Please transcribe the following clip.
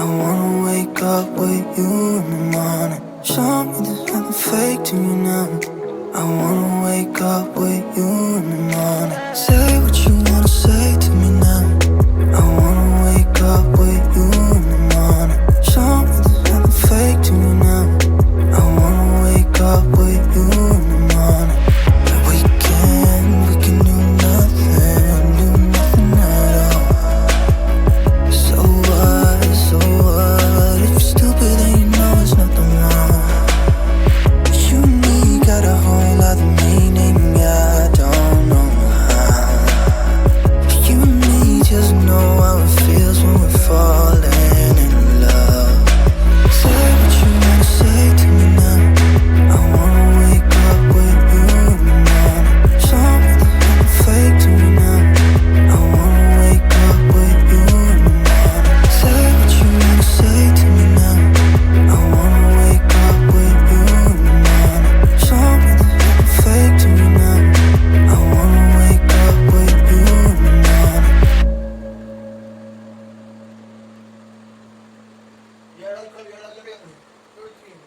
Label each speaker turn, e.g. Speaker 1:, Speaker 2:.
Speaker 1: wanna wake up with you in the morning. Show me there's nothing fake to me now. I wanna wake up with you in the morning. Say what you wanna say to me now. I wanna wake up with you in the morning. Show me there's nothing fake to me now. I wanna wake up with you in the morning. And we can do nothing at all. So what, if you're stupid then you know it's nothing wrong. But you and me got a whole other meaning, I don't know how. But you and me just know how it feels when we're falling in love. Say what you wanna say to me now. I wanna wake up with you in the morning. Show me there's nothing fake to me now. I wanna wake up with you in the morning. Say what you wanna say to me now. I wanna wake up with you in the morning. Show me there's nothing fake to me now. I wanna wake up with you in the morning.
Speaker 2: Yeğenler kalıyor, yeğenler beğenmiyor. Öyle değil mi?